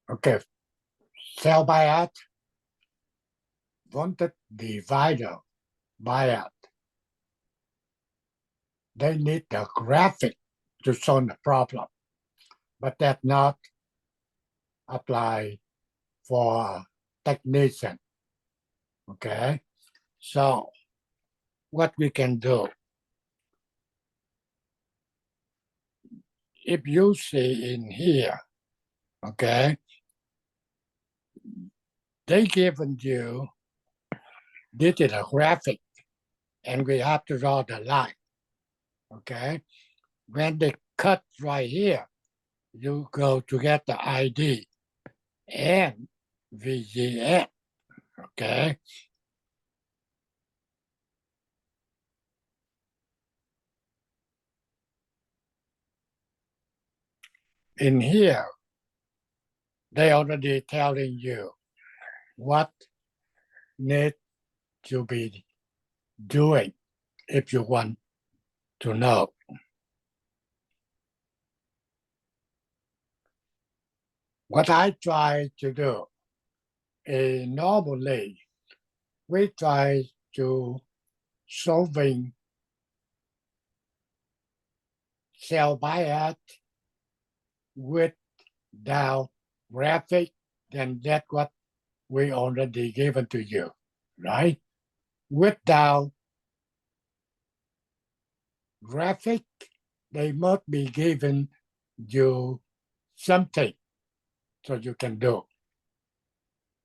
Okay, cell bias, voltage divider bias. They need the graphic to solve the problem, but that not apply for technician. Okay, so what we can do, if you see in here, okay, they given you digital graphic and we have to draw the line. Okay, when they cut right here, you go to get the ID and VGN. Okay, in here, they already telling you what need to be doing if you want to know. What I try to do is normally we try to solving cell bias without graphic, then that's what we already given to you, right? Without graphic, they must be given you something so you can do.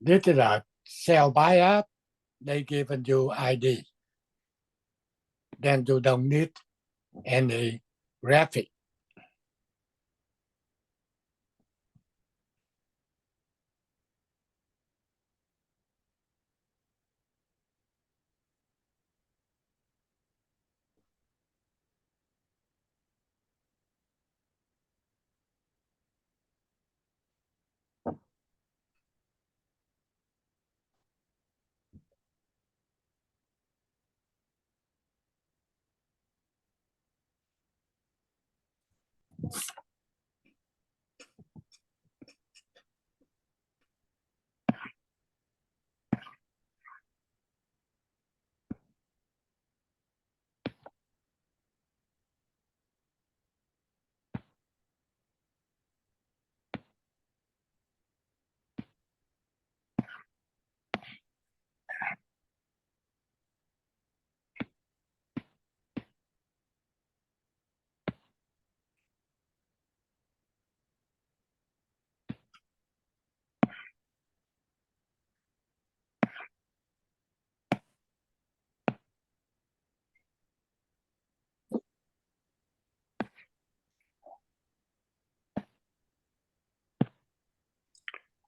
This is a cell bias, they given you ID. Then you don't need any graphic.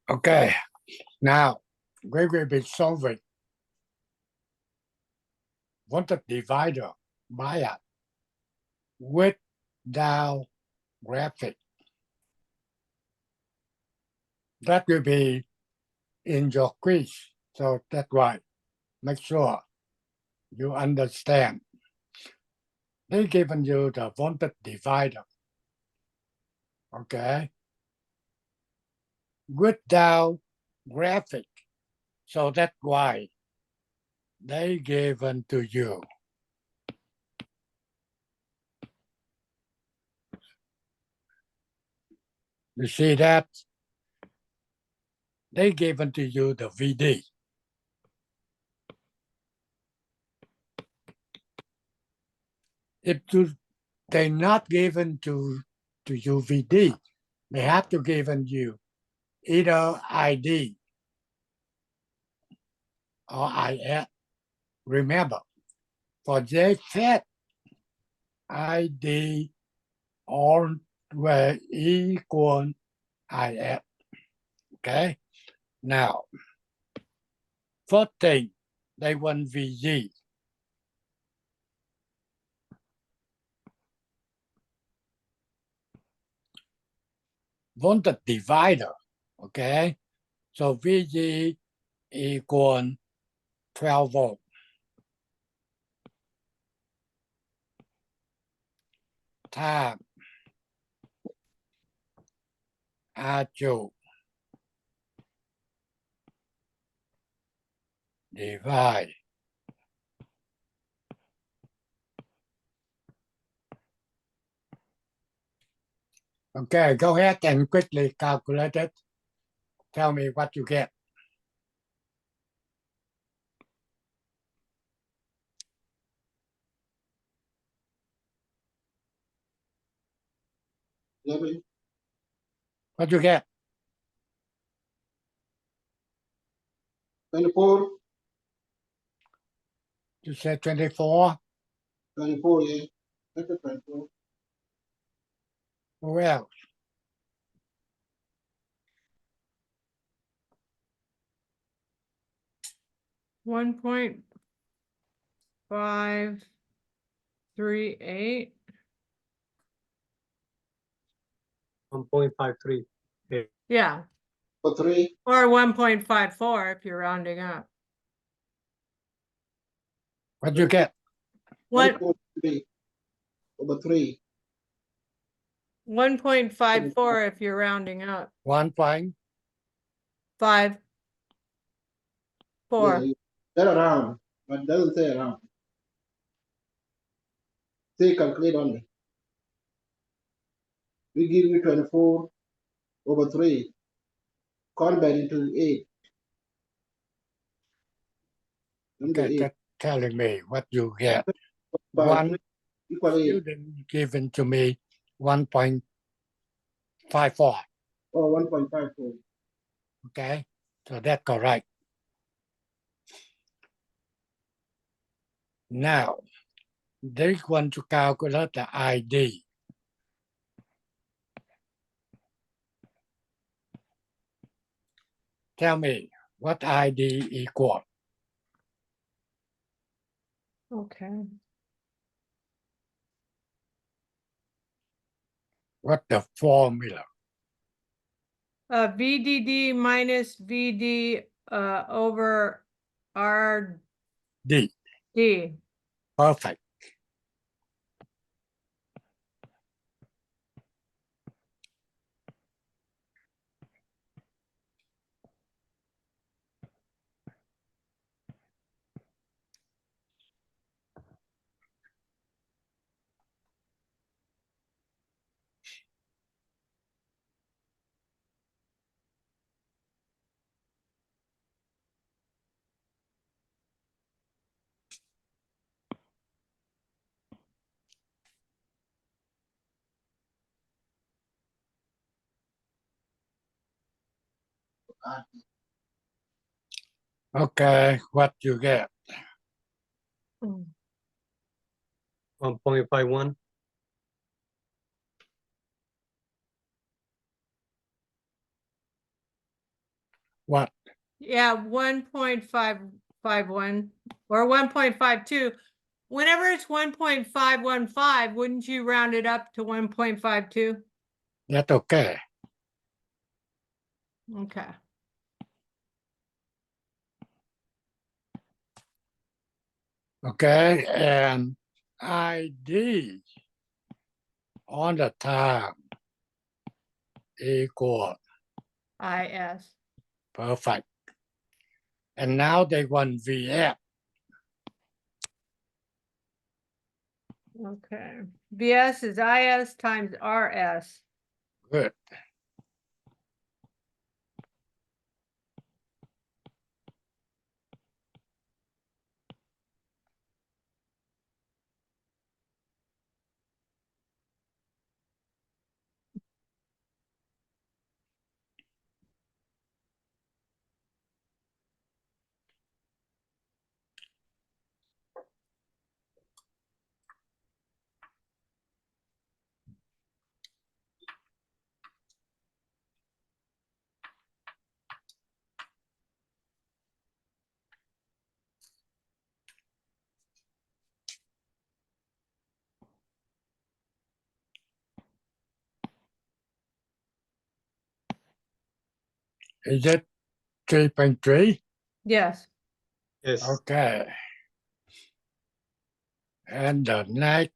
Okay, now we will be solving voltage divider bias without graphic. That will be in your quiz. So that's why make sure you understand. They given you the voltage divider, okay, without graphic. So that's why they given to you. You see that? They given to you the VD. If they not given to you VD, they have to given you either ID or IS. Remember, for JFET, ID always equal IS. Okay? Now, first thing, they want VG. Voltage divider. Okay? So VG equal 12 volt. Time R joule. divide. Okay, go ahead and quickly calculate it. Tell me what you get. What you get? 24. You said 24. 24, yeah. That's a 24. Who else? $1.538. 1.53. Yeah, For 3, or 1.54 if you're rounding up. What you get? One 1.3 over 3. 1.54 if you're rounding up. 1.5. 5, 4. Yeah, that around, but it doesn't say around. Say calculate only. We give you 24 over 3. Convert into 8. Number Okay, 8. that's telling me what you get. By One 3 equal 8. student given to me 1.54. Or 1.54. Okay, so that's correct. Now, they want to calculate the ID. Tell me what ID equal. Okay. What the formula? VDD minus VD over RD. D. Perfect. Okay, what you get? 1.51. What? Yeah, 1.551 or 1.52. Whenever it's 1.515, wouldn't you round it up to 1.52? That's okay. Okay. Okay, and ID on the time equal. IS. Perfect. And now they want VF. Okay. VS is IS times RS. Good. Is it 3.3? Yes. Yes. Okay. And the next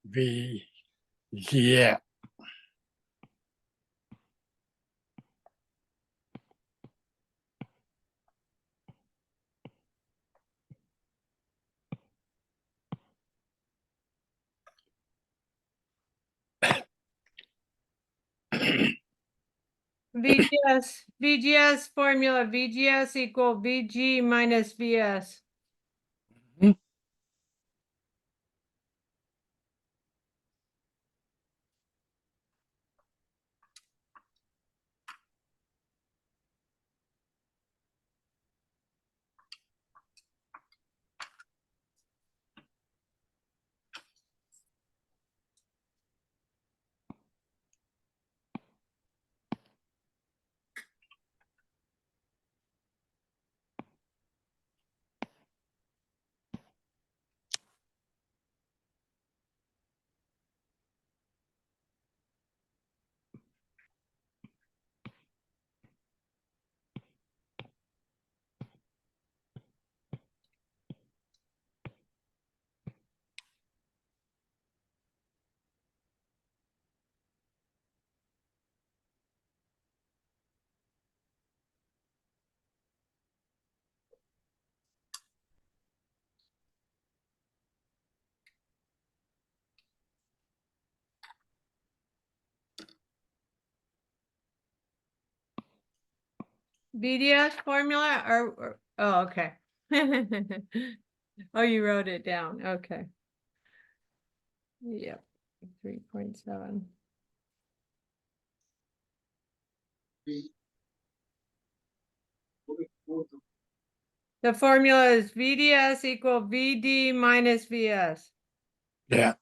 VGF. VGS formula, VGS equal VG minus VS. Mhm. VDS formula oh, okay. Oh, you wrote it down. Okay. Yep. 3.7. The formula is VDS equal VD minus VS. Yeah.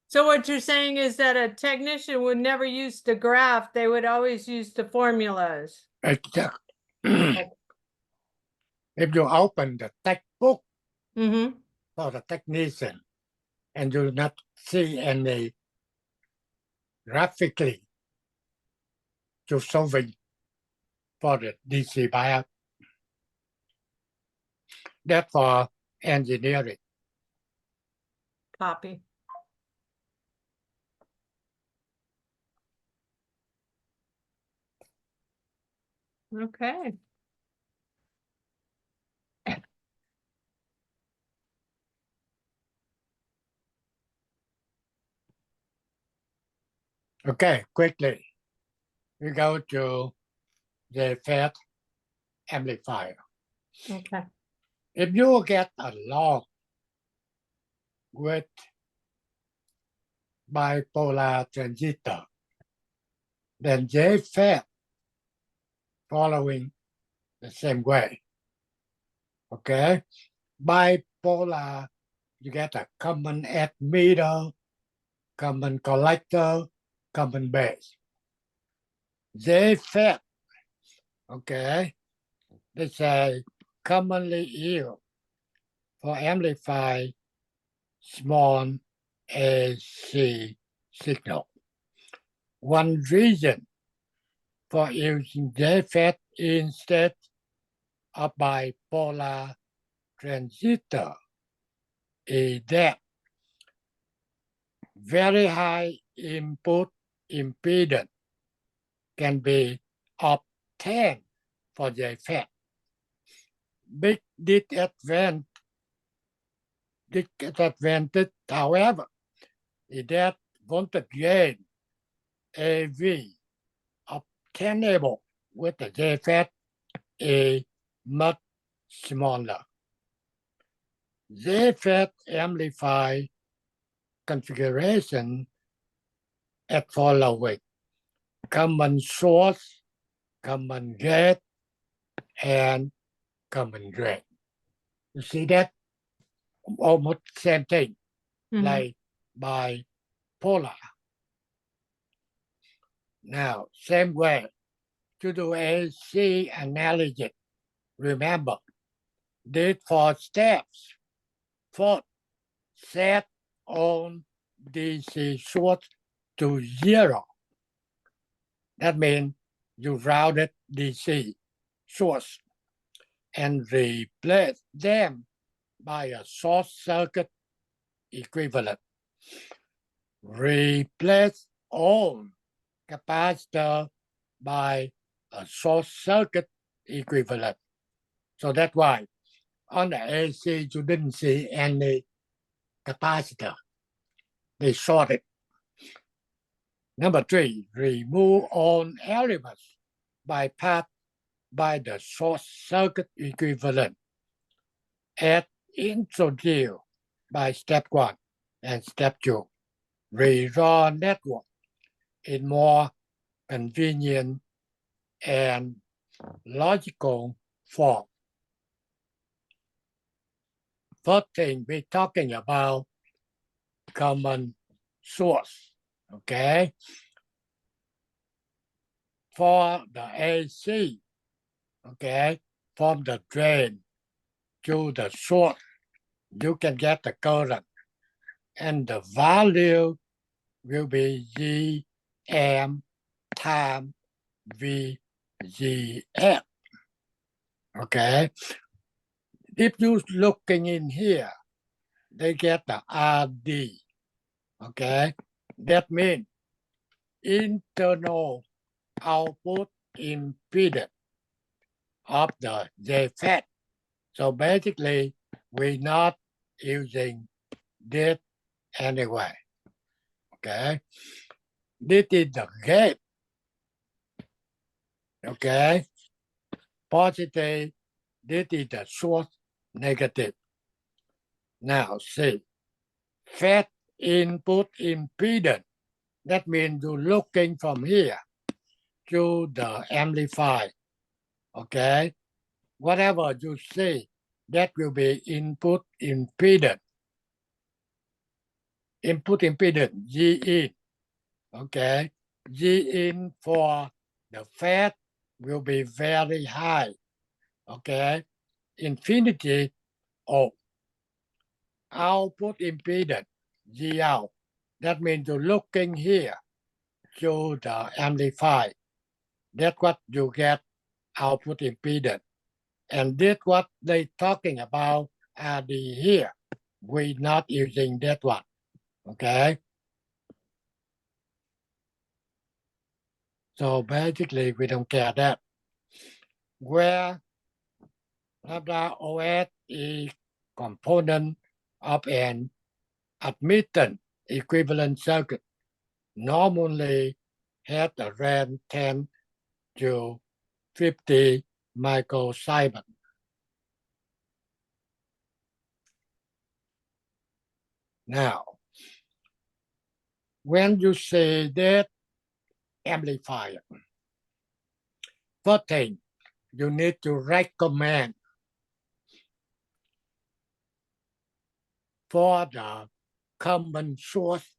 So what you're saying is that a technician would never use the graph, they would always use the formulas. Exact. If you open the textbook Mm-hmm. for the technician and you not see any graphically to solving for the DC bias, therefore engineering. Copy. Okay. Okay, quickly, we go to the FET amplifier. Okay. If you get along with bipolar transistor, then they FET following the same way. Okay, bipolar, you get a common emitter, common collector, common base. They FET, okay, they say commonly used for amplify small AC signal. One reason for using JFET instead of bipolar transistor is that very high input impedance can be obtained for JFET. Big disadvantage, however, is that voltage gain AV obtainable with the JFET is much smaller. JFET amplify configuration as following: common source, common gate, and common drain. You see that? Almost same thing, like bipolar. Now, same way, to do AC analysis, remember, these 4 steps. First, set on DC source to 0. That means you routed DC source. and replace them by a short circuit equivalent. Replace all capacitor by a short circuit equivalent. So that's why on the AC you didn't see any capacitor. They shorted. Number 3, remove all elements bypassed by the short circuit equivalent as introduced by step 1 and step 2. Redraw network in more convenient and logical form. First thing we're talking about common source, okay? For the AC, okay, from the drain to the source, you can get the current, and the value will be Gm times VGF, okay? If you're looking in here, they get the RD, okay? That means internal output impedance of the JFET. So basically, we're not using this anyway, okay? This is the gate, okay? Positive, this is the source, negative. Now see, FET input impedance, that means you're looking from here to the amplifier, okay? Whatever you see, that will be input impedance. Input impedance, G in, okay? G in for the FET will be very high, okay? Infinity, oh. Output impedance, G out. That means you're looking here to the amplifier. That's what you get, output impedance. And that's what they're talking about RD here. We're not using that one, okay? So basically, we don't care that. Where lambda OS is component of an admittance equivalent circuit, normally has a range 10 to 50 microsiemens. Now, when you say that amplifier, first thing, you need to recommend for the common source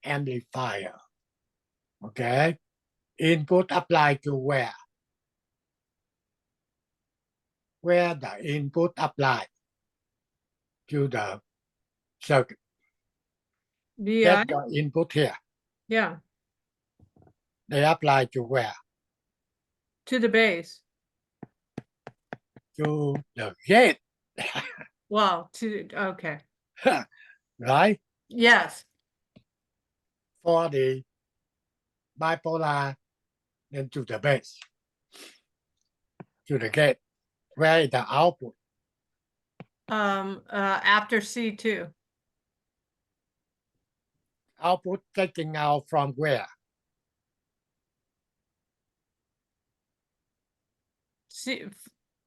amplifier, okay? Input applied to where? Where the input applied to the circuit. VI, Get the input here. yeah, They apply to where? to the base. To the gate, Wow, okay, right? yes, For the bipolar, then to the base, to the gate. Where is the output? after C2. Output taking out from where?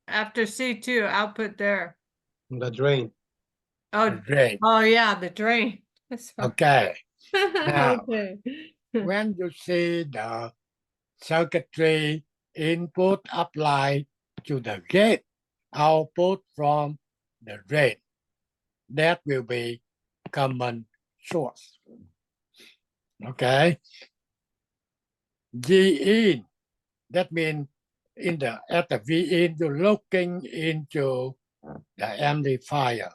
After C2, output there. The drain. The Oh, drain. oh yeah, the drain. Sorry. Okay. Now, Okay. when you see the circuitry input applied to the gate, output from the drain, that will be common source. Okay. G in, that means at the V in, you're looking into the amplifier.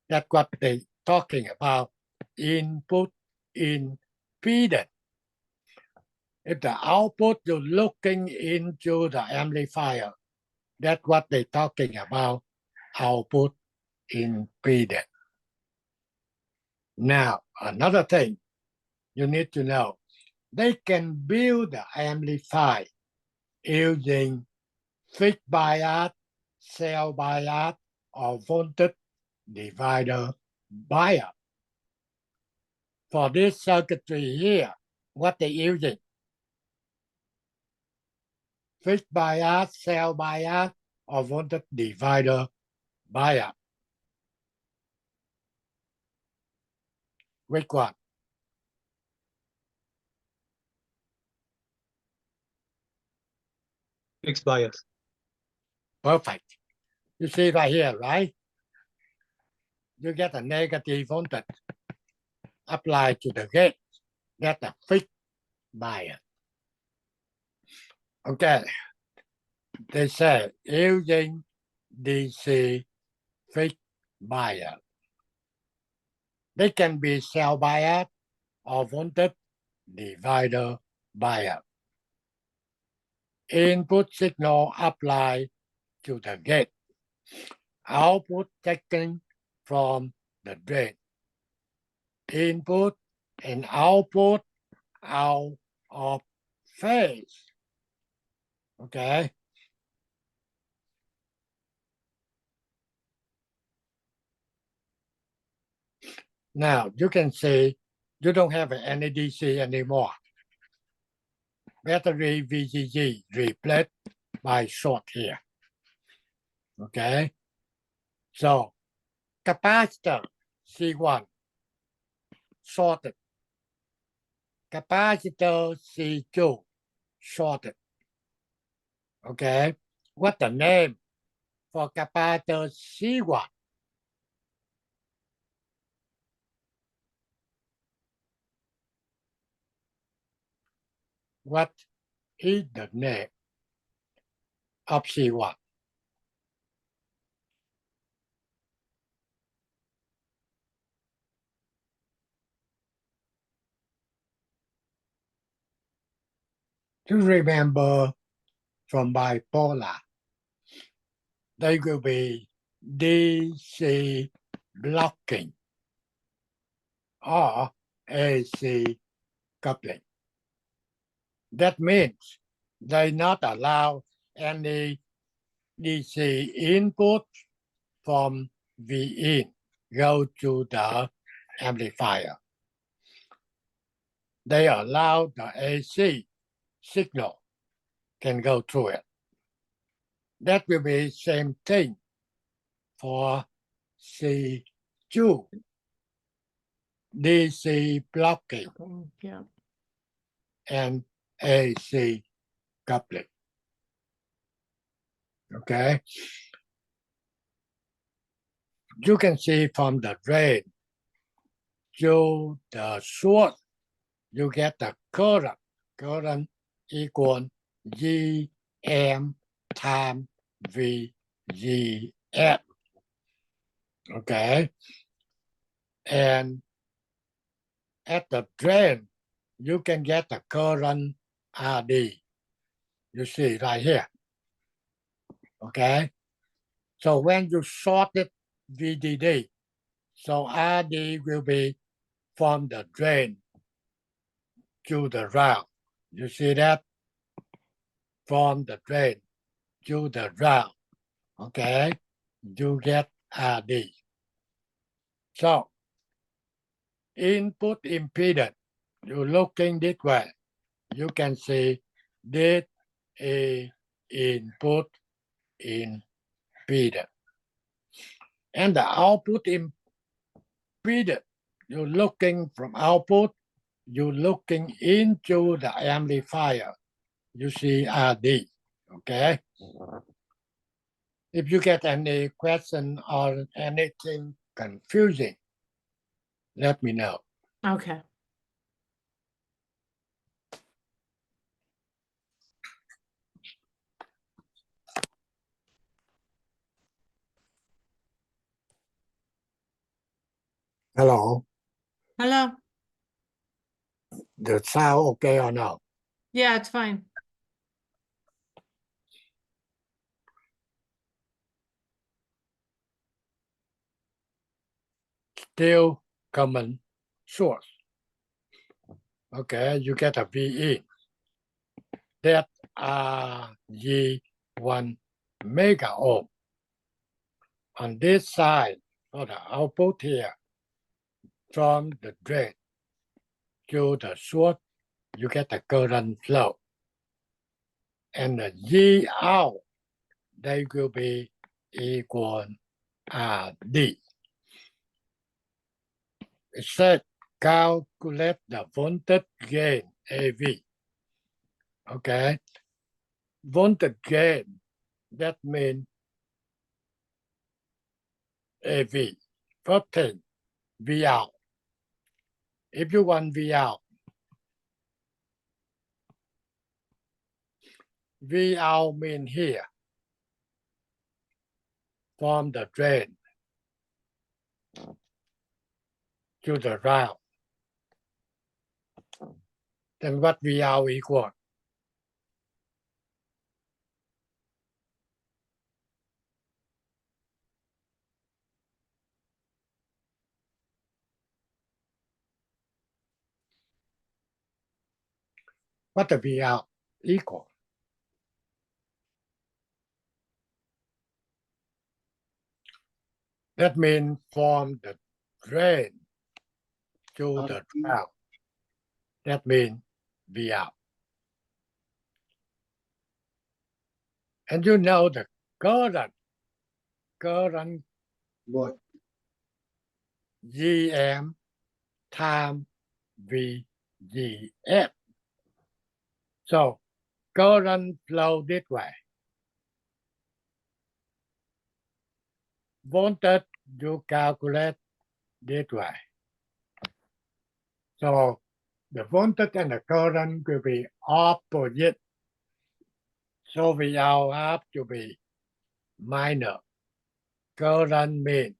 That's what they're talking about, input impedance. If the output you're looking into the amplifier, That's what they're talking about, output impedance. Now, another thing you need to know, they can build the amplifier using fixed bias, cell bias, or voltage divider bias. For this circuitry here, what they're using, fixed bias, cell bias, or voltage divider bias. Which one? Fixed bias. Perfect. You see right here, right? You get a negative voltage applied to the gate. That's a fixed bias. Okay. They say using DC fixed bias. They can be cell bias or voltage divider bias. Input signal applied to the gate. Output taken from the drain. Input and output out of phase. Okay. Now you can see you don't have any DC anymore. Battery VGG replaced by short here. Okay. So capacitor C1 shorted. Capacitor C2 shorted. Okay. What's the name for capacitor C1? What is the name of C1? To remember from bipolar, they will be DC blocking or AC coupling. That means they not allow any DC input from Vin go to the amplifier. They allow the AC signal can go through it. That will be same thing for C2. DC blocking Yeah. and AC coupling. Okay. You can see from the drain to the source, you get the current. Current equal GM times VGS. Okay. And at the drain, you can get the current RD. You see right here. Okay. So when you short it VDD, so RD will be from the drain to the ground. You see that? From the drain to the ground. Okay. You get RD. So input impedance, you looking this way, you can see this is input impedance. And the output impedance, you're looking from output, you're looking into the amplifier, you see RD, okay? If you get any question or anything confusing, let me know. Okay. Hello, Hello. the sound okay or no? Yeah, it's fine. still common source. Okay, you get a VE. That RG1 mega ohm. On this side, for the output here, from the drain to the source, you get the current flow. And the G out, they will be equal RD. It said calculate the voltage gain AV. Okay, voltage gain, that means AV. First thing, V out. If you want V out, V out mean here, from the drain to the ground. Then what V out equal? What the V out equal? That means from the drain to the ground. That means V out. And you know the current What? GM time VGF. So current flow this way. Voltage you calculate this way. So the voltage and the current will be opposite. So we all have to be minor. Current means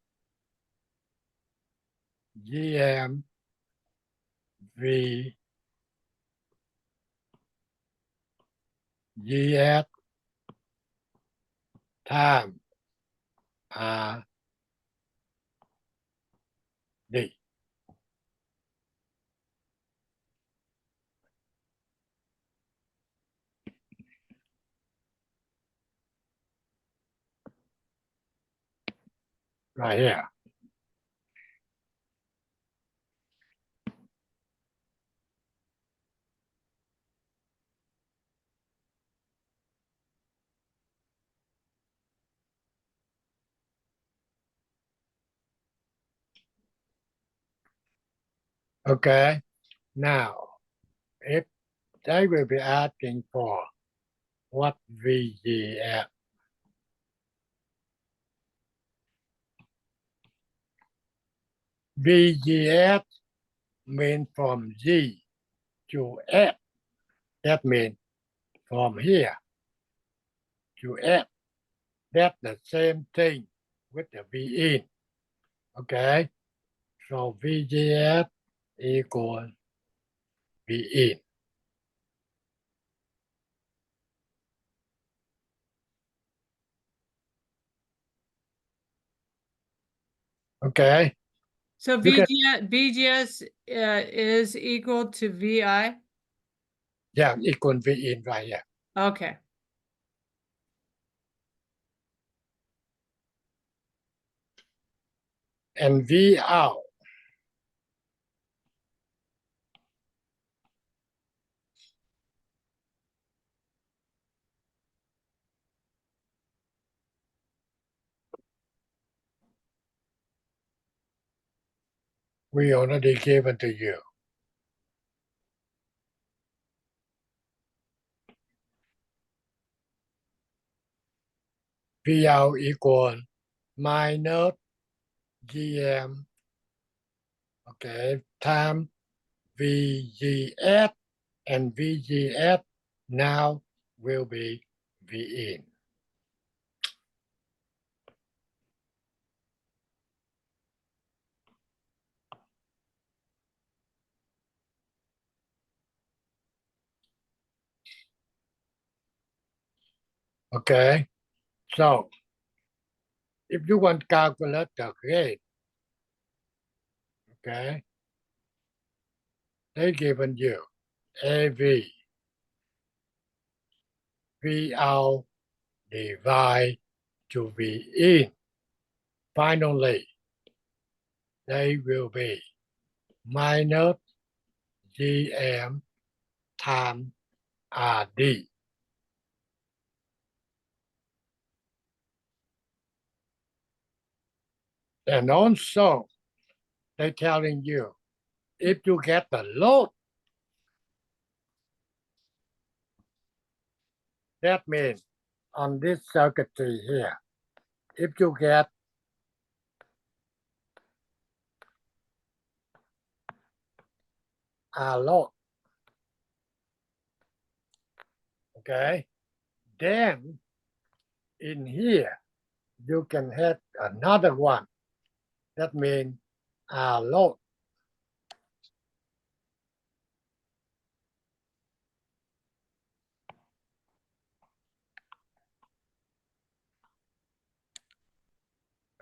GM V GF time R D. Right here. Okay. Now, if they will be asking for what VGF, VGF means from G to F. That means from here to F. That's the same thing with the V in. Okay. So VGF equals V in. Okay. So You can- VGS is equal to VI? Yeah, equal V in right here. Okay. And V out. We already given to you. V out equal minus GM, okay, time VGF, and VGF now will be V in. Okay, so if you want to calculate the gain, Okay. They given you AV, V out divide to V in. Finally, they will be minus GM times RD. And also, they're telling you, if you get the load, that means on this circuitry here, if you get a load, okay, then in here, you can have another one. That means a load.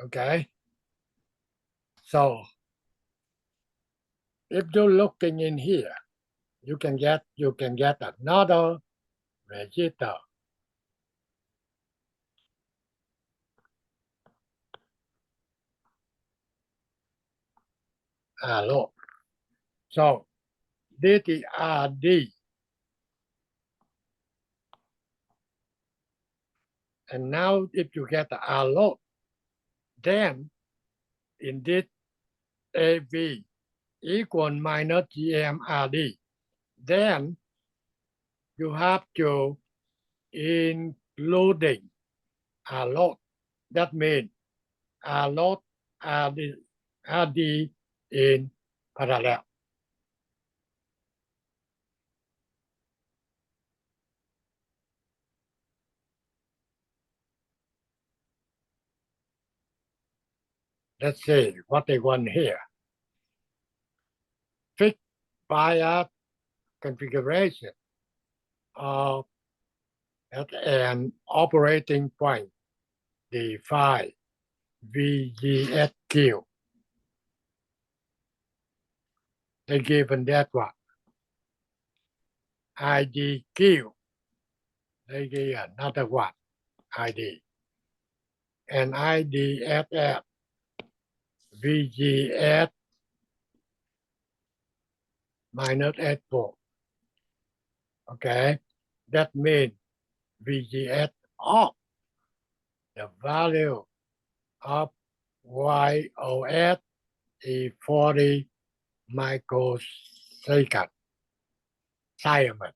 Okay. So if you're looking in here, you can get another register. Load. So this is RD. And now if you get the R load, then in this AV equal minus GMRD, then you have to including R load. That means R load RD in parallel. Let's see what they want here. Fixed bias configuration of at an operating point define VGSQ. They given that one. IDQ. They give another one. ID. And IDSS. VGS minus S4. Okay. That means VGS off. The value of YOS is 40 microsecond. Simon.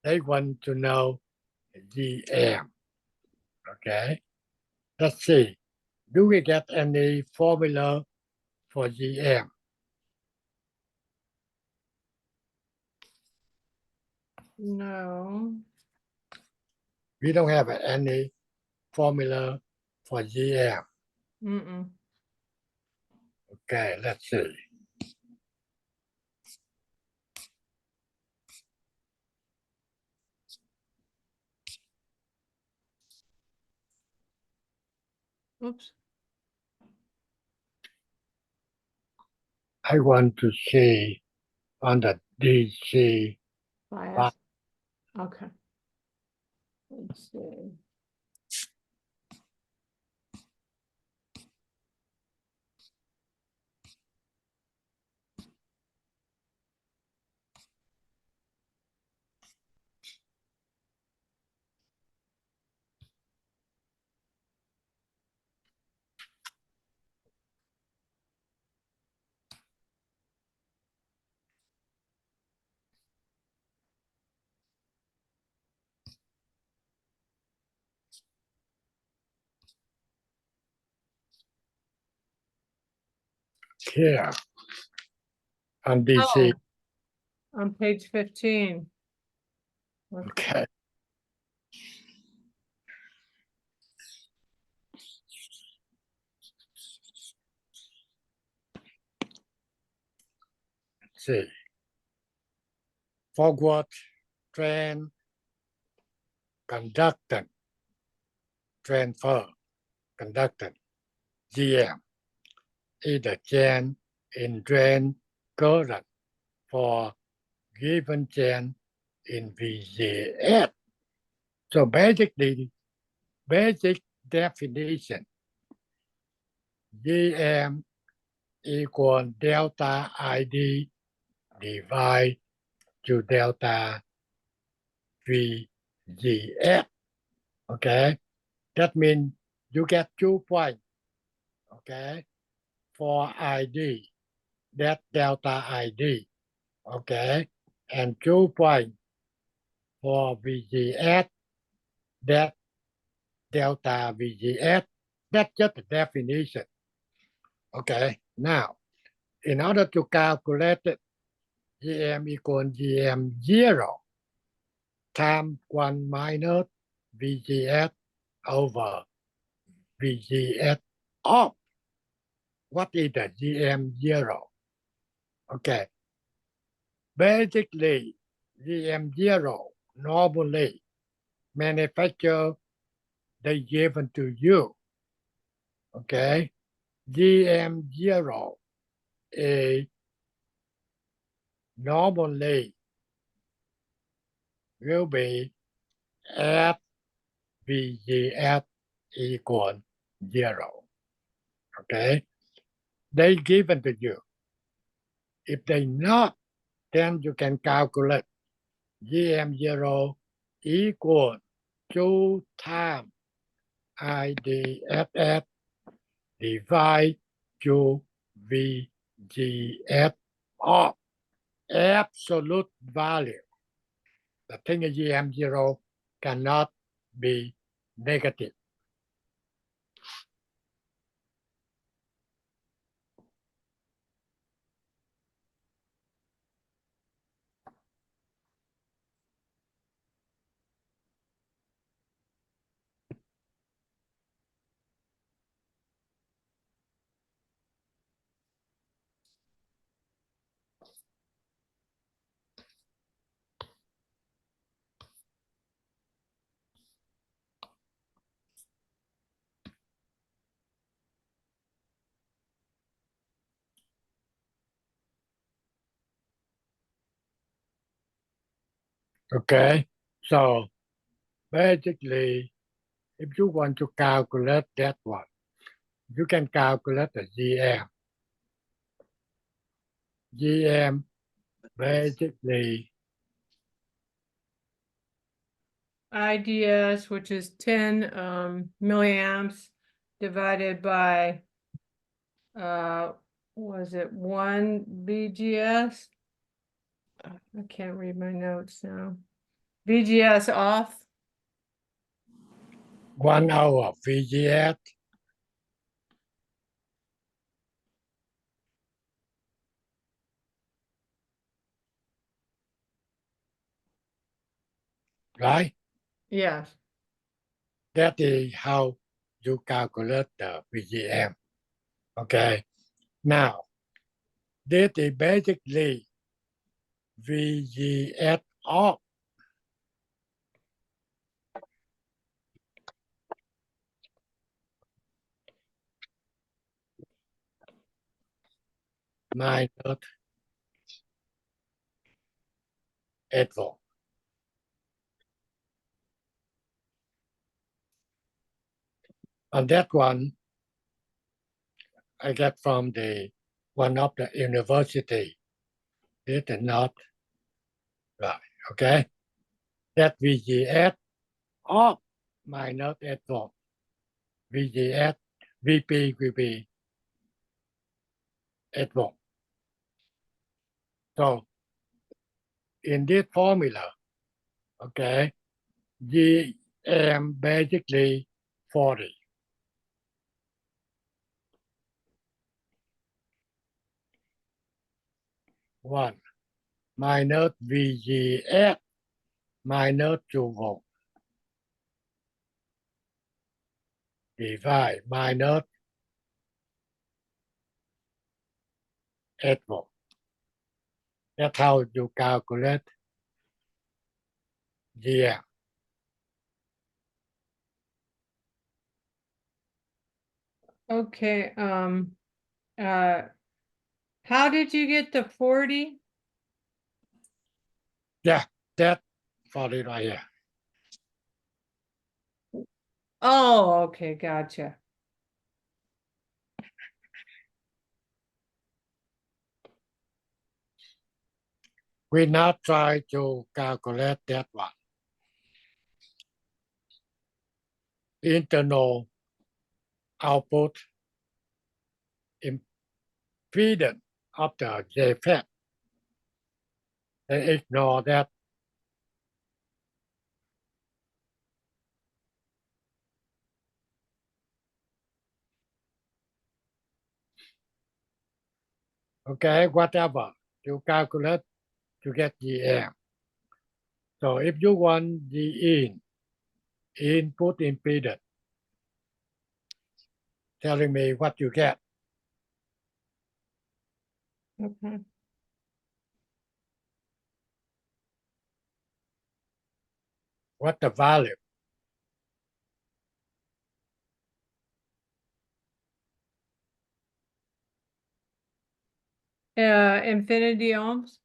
They want to know GM. Okay. Let's see. Do we get any formula for GM? No. We don't have any formula for GM. Mm-mm. Okay, let's see. Oops. I want to see on the DC. Bias. Okay. Let's see. Here on DC. Oh, on page 15. Okay. Let's see. Forward trend conductance transfer conductance GM is the change in drain current for given change in VGS. So basically, basic definition, GM equal delta ID divided to delta VGS. Okay, that means you get 2 points. Okay, for ID, that delta ID. Okay, and 2 points for VGS, that delta VGS. That's just the definition. Okay, now in order to calculate it, GM equal GM 0 times 1 minus VGS over VGS of what is the GM 0? Okay, basically GM 0 normally manufacturer they given to you. Okay, GM 0 is normally will be at VGS equal 0. Okay, they given to you. If they not, then you can calculate GM0 equal 2 times IDSS divided to VGS of absolute value. The thing is GM0 cannot be negative. Okay, so basically, if you want to calculate that one, you can calculate the GM. GM basically IDS, which is 10 milliamps divided by was it 1 BGS? I can't read my notes now. BGS off. 1 hour VGS, right? Yes. That is how you calculate the VGM. Okay, now this is basically VGS off minus 8 volt. And that one I get from the one of the university. This is not right. Okay, that VGS off minus 8 volt. VGS VP will be 8 volt. So in this formula, okay, GM basically 40. One minus VGS minus 2 volt divide minus 8 volt. That's how you calculate GM. Okay. How did you get the 40? Yeah, that 40 right here. Oh, okay, gotcha. We now try to calculate that one. Internal output impedance of the JFET. They ignore that. Okay, whatever you calculate to get GM. So if you want the input impedance, telling me what you get. Okay. What the value? Infinity ohms.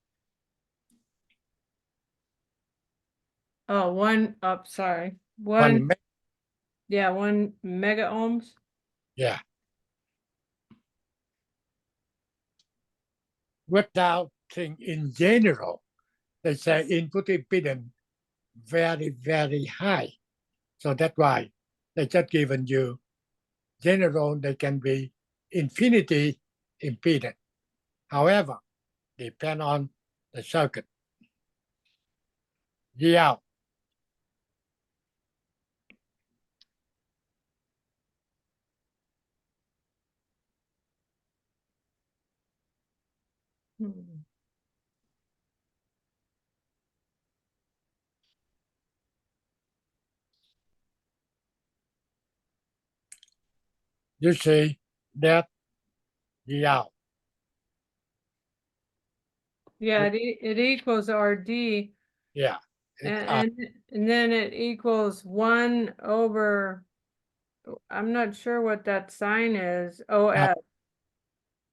Oh, sorry. One, Yeah, 1 mega ohms. yeah. Without thing in general, they say input impedance very, very high. So that's why they just given you general, they can be infinity impedance. However, depend on the circuit. G out. Hmm. You see that G out. Yeah, it equals RD, Yeah. and then it equals 1 over. I'm not sure what that sign is. OS.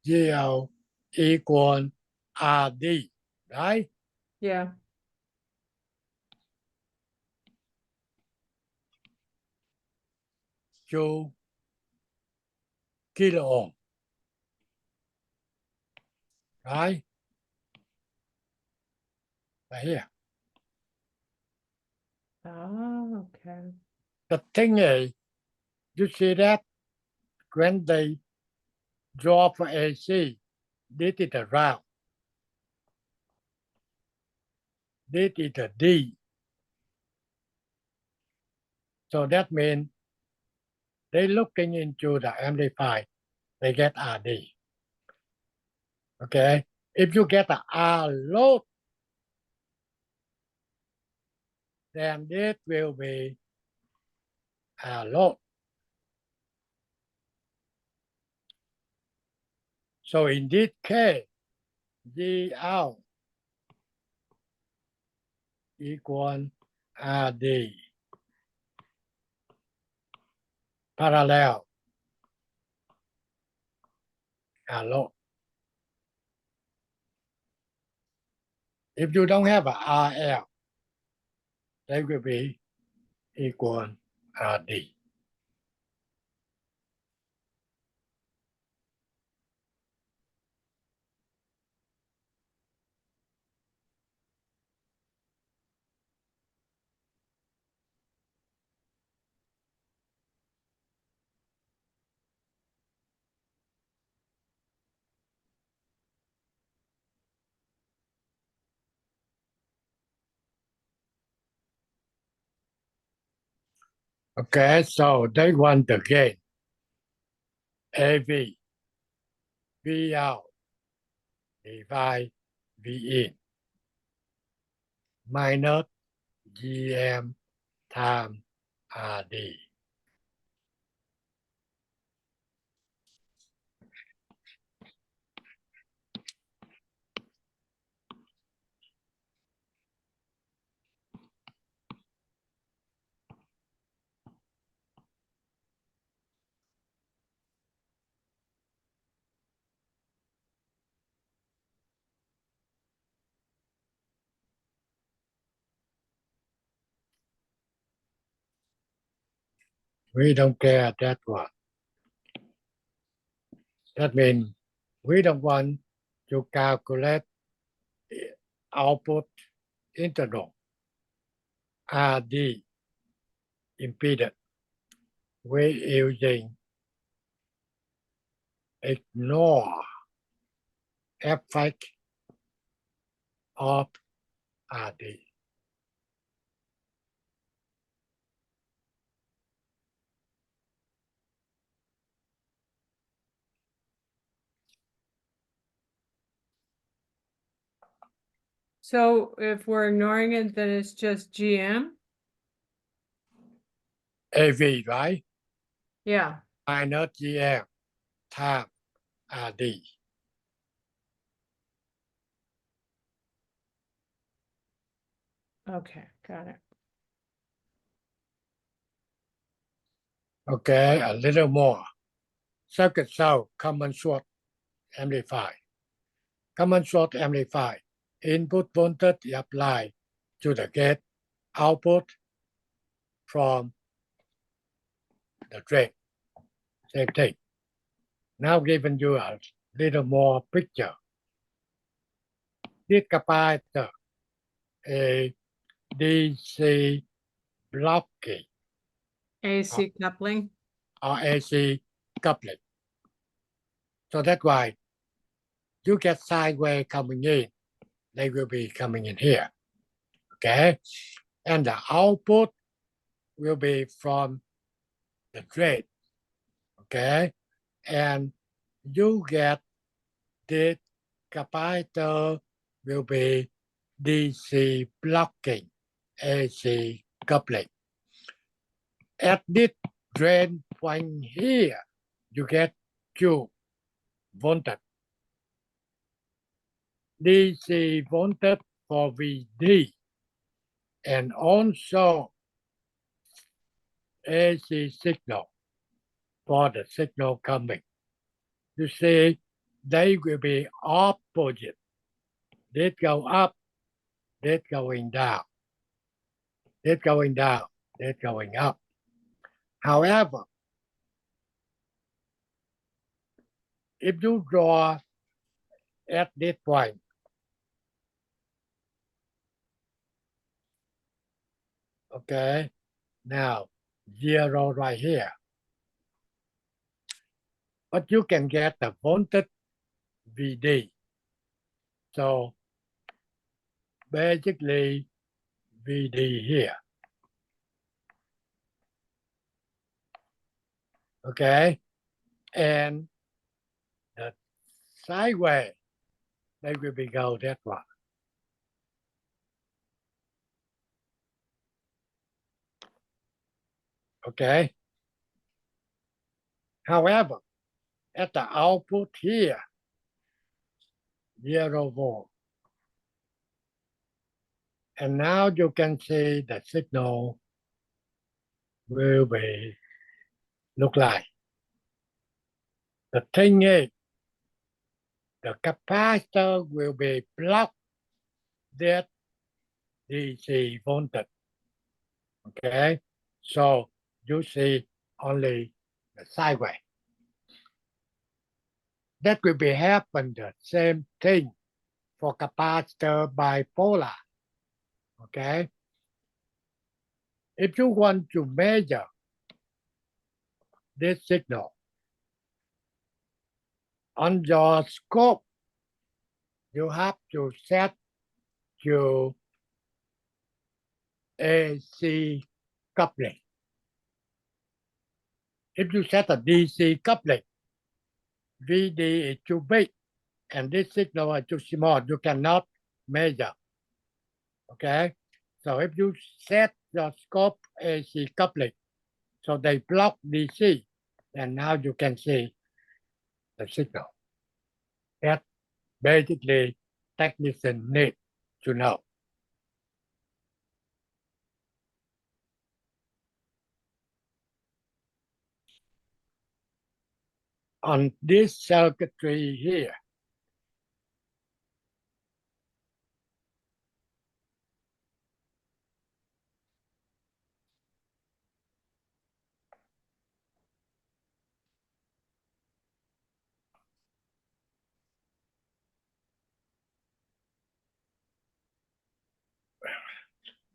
GL equal RD, right? Yeah. 2 kilo ohm, right? Right here. Oh, okay. The thing is, you see that when they draw for AC, this is the round, this is the D. So that means they looking into the amplifier, they get RD. Okay? If you get a R load, then this will be R load. So in this case, G out equal RD parallel R load. If you don't have a RL, they will be equal RD. Okay, so they want the gain AV, V out divide V in minus GM times RD. We don't care that one. That means we don't want to calculate output internal RD impedance. We using ignore effect of RD. So if we're ignoring it, then it's just GM? AV, right? Yeah, Minus GM times RD. okay, got it. Okay, a little more. Circuit cell common source amplifier. Common source amplifier. Input voltage is applied to the gate. Output from the drain. Same thing. Now giving you a little more picture. This capacitor, a DC blocking AC coupling? or AC coupling. So that's why you get sine wave coming in. They will be coming in here. Okay? And the output will be from the drain. Okay? And you get this capacitor will be DC blocking AC coupling. At this drain point here, you get Q voltage. DC voltage for VD and also AC signal for the signal coming. You see, they will be opposite. This go up, this going down, this going down, this going up. However, if you draw at this point, okay, now 0 right here, but you can get the voltage VD. So basically VD here. Okay, and the sideway, they will be go that one. Okay. However, at the output here, 0 volt. And now you can see the signal will be look like. The thing is, the capacitor will be blocked that DC voltage. Okay, so you see only the sideway. That will be happen the same thing for capacitor bipolar. Okay, if you want to measure this signal on your scope, you have to set to AC coupling. If you set a DC coupling, VD is too big and this signal is too small, you cannot measure. Okay, so if you set your scope AC coupling, so they block DC, and now you can see the signal. That basically technicians need to know. On this circuitry here,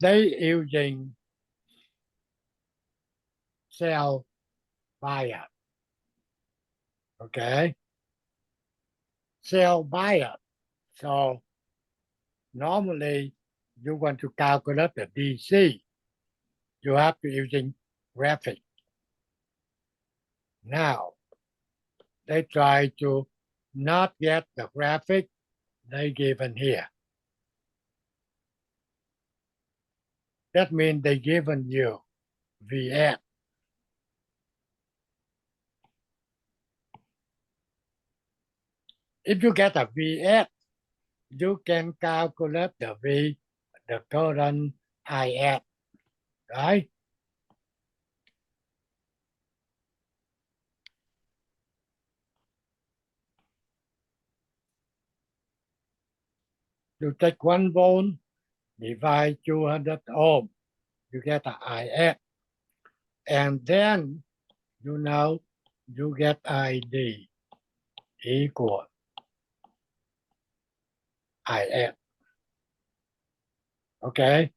they using cell bias. Okay, cell bias. So normally you want to calculate the DC, you have to using graphic. Now they try to not get the graphic they given here. That means they given you VS. If you get a VS, you can calculate the current IS, right? You take 1 volt, divide 200 ohm, you get a IS. And then, you know, you get ID equal IS. Okay?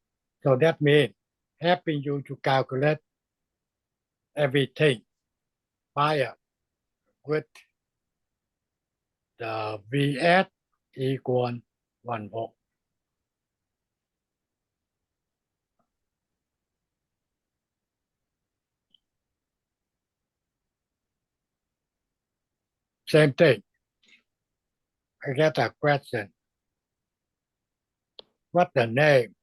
So that means helping you to calculate everything bias with the VS equal 1 volt. Same thing. I get a question. What's the name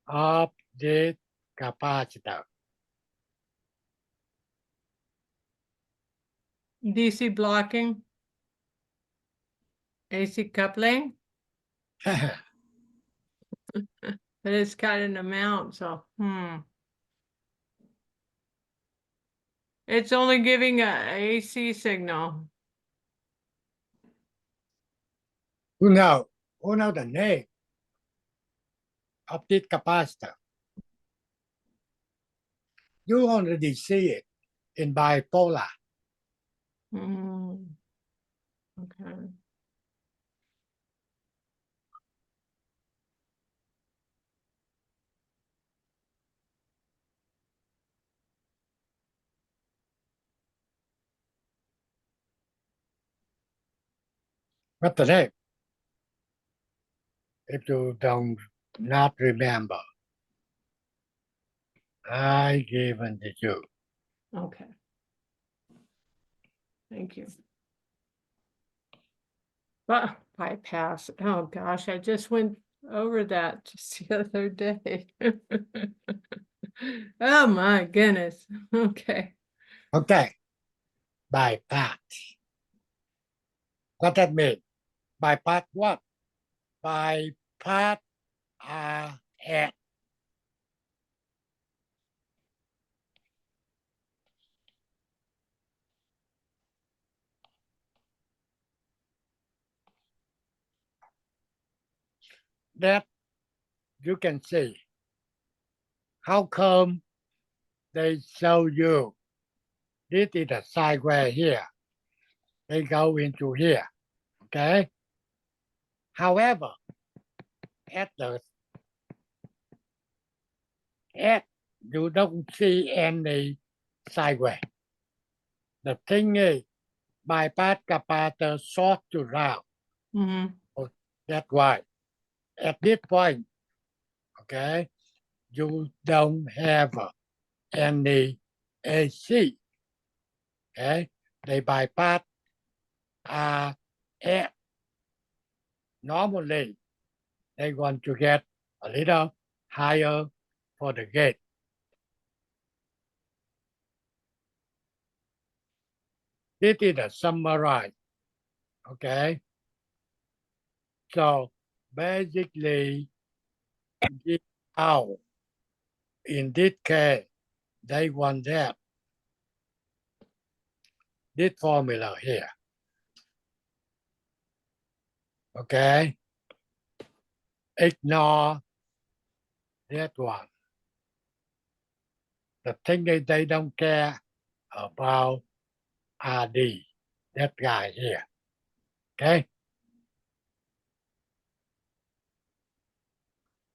of this capacitor? DC blocking, AC coupling, but it's got an amount, so, It's only giving a AC signal. Who know the name of this capacitor? You already see it in bipolar. Okay. What's the name? If you don't not remember, I given it you. Okay. Thank you. Well, bypass. Oh gosh, I just went over that just the other day. Oh my goodness. Okay. Okay. Bypass. What that mean? Bypass what? Bypass RS. That you can see. How come they show you this is a sideway here? They go into here. Okay. However, at the at you don't see any sideway. The thing is, bypass capacitor short to round. That's why at this point, okay, you don't have any AC. Okay, they bypass RF. Normally, they want to get a little higher for the gate. This is a summarize. Okay, so basically, this out. In this case, they want that. This formula here. Okay, ignore that one. The thing is they don't care about RD, that guy here. Okay?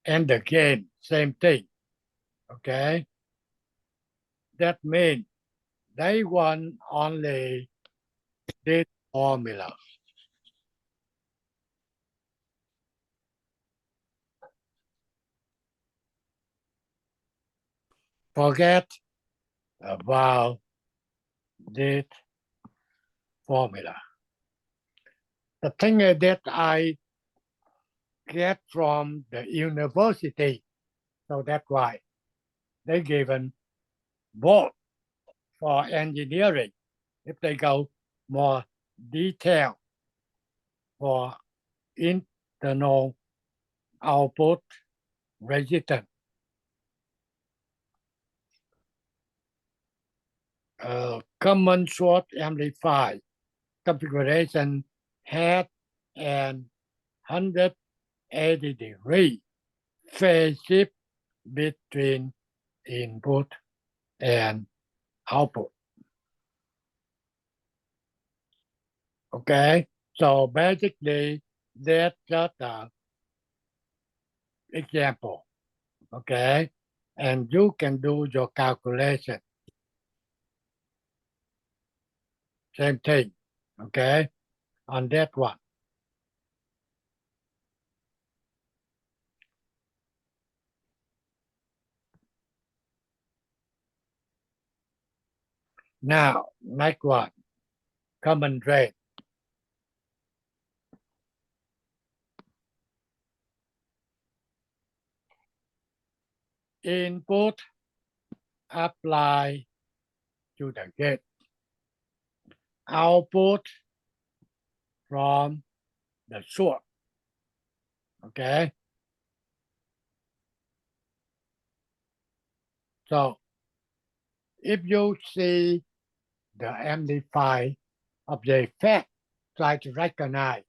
and the gain, same thing. Okay. That means they want only this formula. Forget about this formula. The thing that I get from the university, so that's why they given both for engineering. If they go more detailed for internal output resistance, common source amplifier configuration had an 180-degree phase shift between input and output. Okay, so basically that's just an example. Okay, and you can do your calculation. Same thing. Okay, on that one. Now, next one, common drain. Input apply to the gate. Output from the source. Okay. So if you see the amplifier of the effect, try to recognize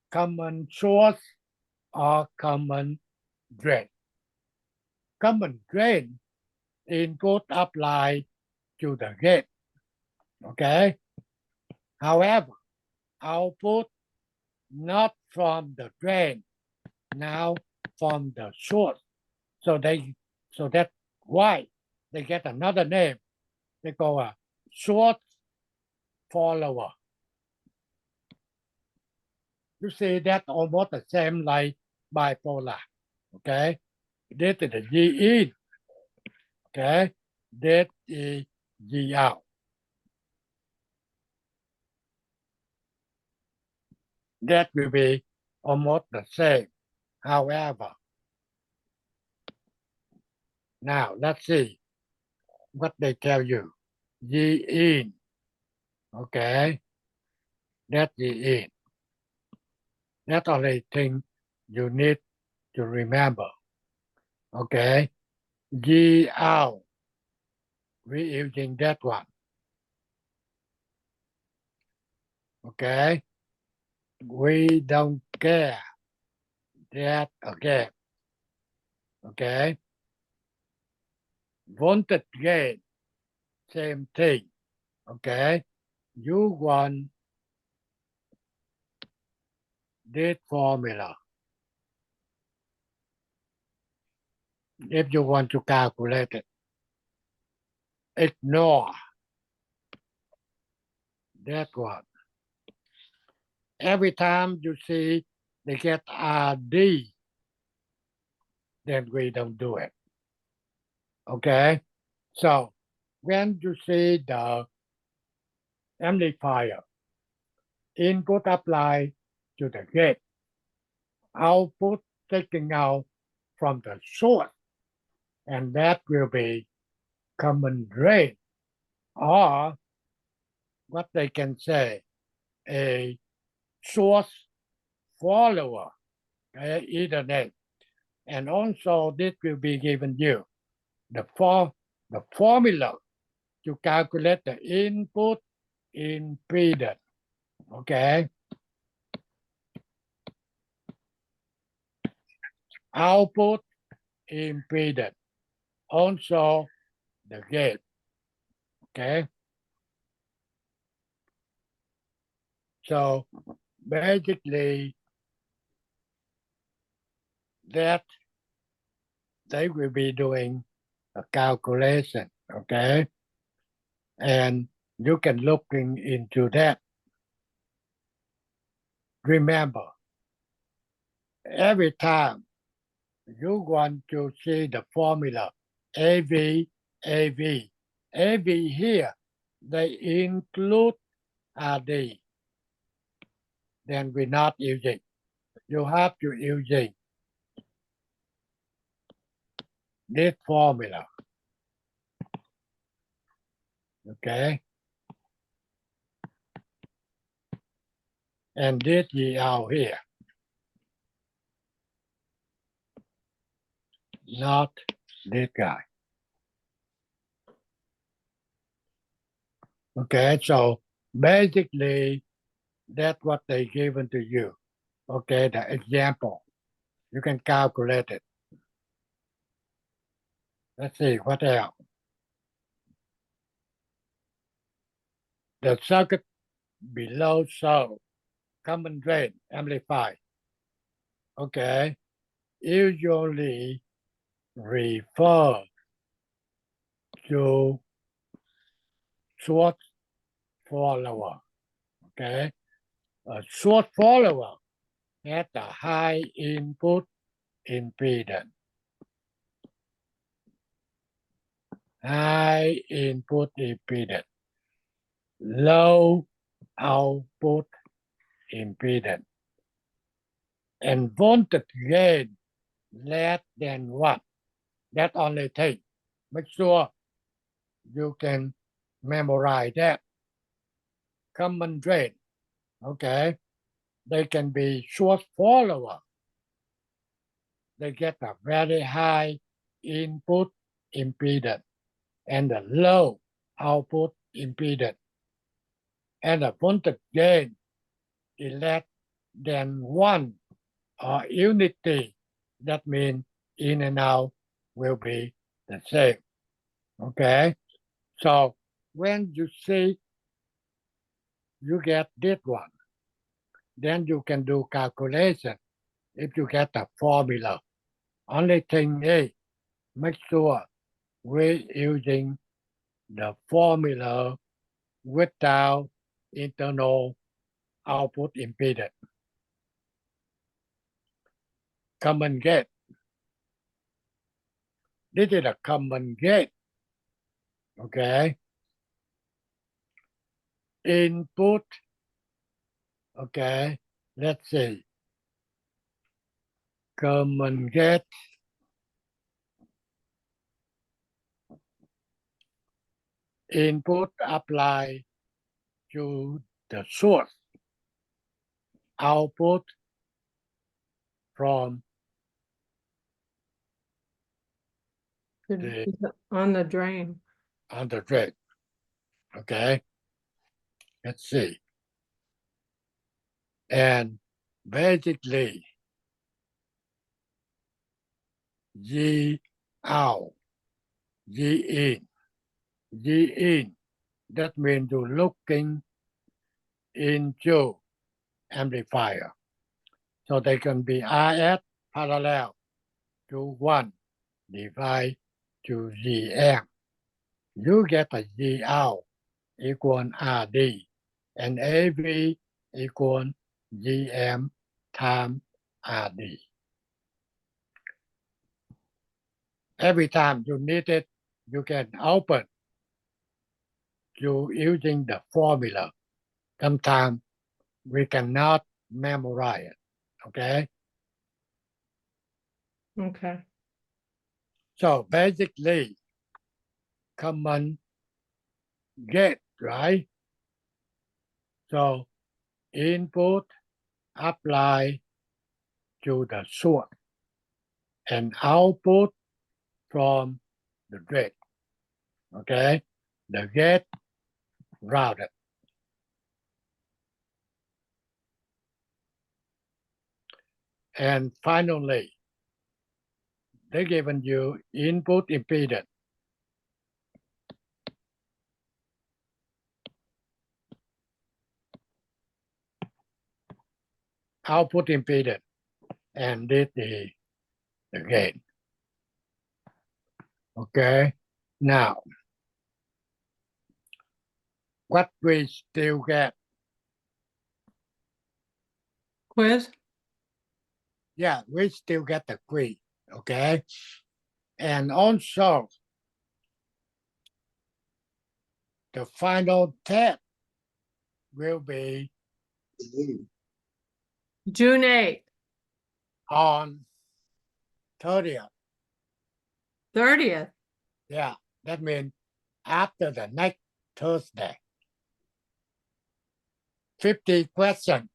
common source or common drain. Common drain input apply to the gate. Okay. However, output not from the drain, now from the source. So that's why they get another name. They call a source follower. You see that almost the same like bipolar. Okay. This is the G in. Okay. This is G out. That will be almost the same. However, now let's see what they tell you. G in. Okay. That's G in. That's the only thing you need to remember. Okay. G out. We're using that one. Okay. We don't care that again. Okay. Voltage gain, same thing. Okay. You want this formula. If you want to calculate it, ignore that one. Every time you see they get RD, then we don't do it. Okay? So when you see the amplifier, input apply to the gate, output taking out from the source, and that will be common drain, or what they can say, a source follower, okay, either name. And also this will be given you the formula to calculate the input impedance. Okay. Output impedance. Also the gate. Okay. So basically that they will be doing a calculation, okay? And you can look into that. Remember, every time you want to see the formula AV, AV, AV here, they include RD. Then we're not using. You have to using this formula. Okay? And this is out here. Not this guy. Okay, so basically that's what they given to you. Okay, the example. You can calculate it. Let's see what else. The circuit below show common drain amplifier. Okay, usually refer to short follower. Okay, a short follower has a high input impedance. High input impedance. Low output impedance. And voltage gain less than what? That only thing. Make sure you can memorize that. Common drain. Okay. They can be short follower. They get a very high input impedance and a low output impedance. And the voltage gain is less than 1 or unity. That means in and out will be the same. Okay? So when you see you get this one, then you can do calculation if you get the formula. Only thing is, make sure we're using the formula without internal output impedance. Common gate. This is a common gate. Okay. Input. Okay. Let's see. Common gate. Input apply to the source. Output from On the drain. on the drain. Okay. Let's see. And basically, G out, G in. That means you're looking into amplifier. So they can be RS parallel to 1 divided to GM. You get a G out equal RD and AV equal GM times RD. Every time you need it, you can open you using the formula. Sometimes we cannot memorize it. Okay? Okay. So basically, common gate, right? So input apply to the source and output from the gate. Okay? The gate routed. And finally, they given you input impedance. Output impedance. And this is the gate. Okay. Now, what we still get? Quiz? Yeah, we still get the quiz. Okay. And also, the final test will be June 8th, on 30th. 30th. Yeah, that means after the next Thursday. 50 questions.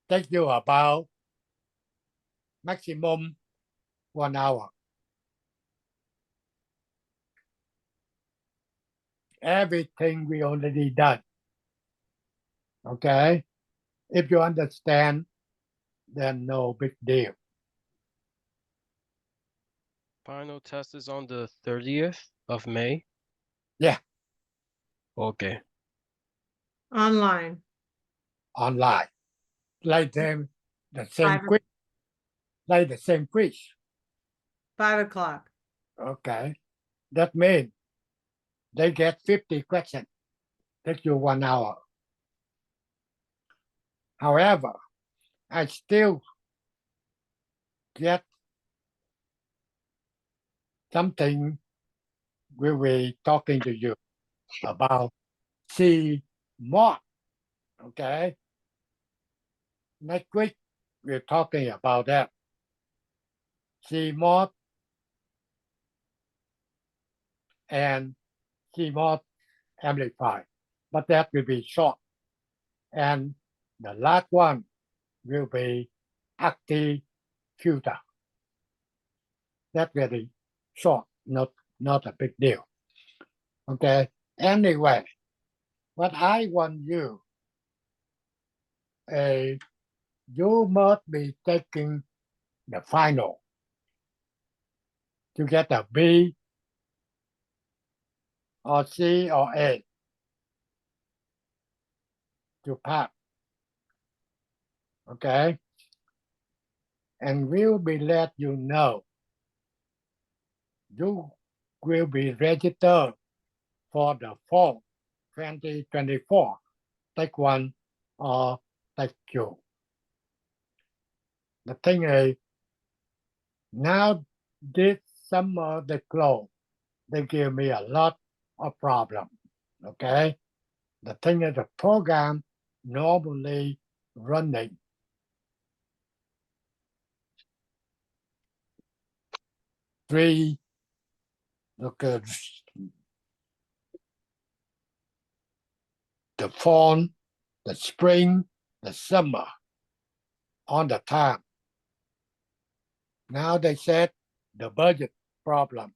Take you about maximum 1 hour. Everything we already done. Okay? If you understand, then no big deal. Final test is on the 30th of May? Yeah. Okay. Online. Online. Like them, the same 5, quiz. Like the same quiz. 5 o'clock. Okay. That means they get 50 questions. Take you 1 hour. However, I still get something we will be talking to you about C mod. Okay. Next week, we're talking about that. C mod and C mod amplifier, but that will be short. And the last one will be active filter. That's very short, not a big deal. Okay. Anyway, what I want you, you must be taking the final to get a B or C or A to pass. Okay. And we'll be let you know. You will be registered for the fall 2024. Take 1 or take 2. The thing is, now this summer they close. They give me a lot of problem. Okay. The thing is, the program normally running 3, look at the fall, the spring, the summer on the time. Now they said the budget problem.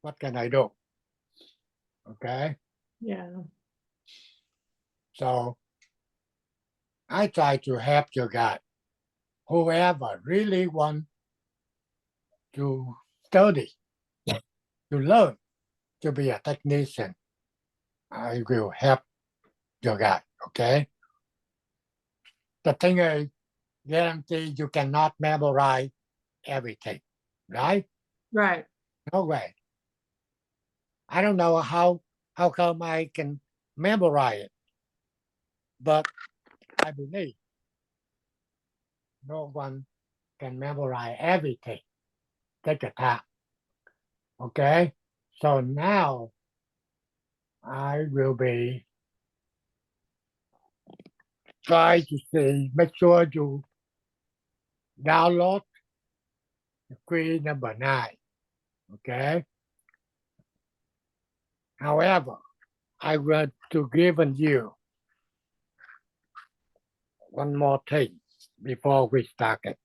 What can I do? Okay. Yeah. So I try to help you guys. Whoever really want to study, to learn, to be a technician, I will help you guys. Okay. The thing is, guarantee you cannot memorize everything, right? Right. No way. I don't know how come I can memorize it, but I believe no one can memorize everything. Take a time. Okay? So now I will be try to see, make sure you download the quiz number 9. Okay? However, I want to give you one more thing before we start it.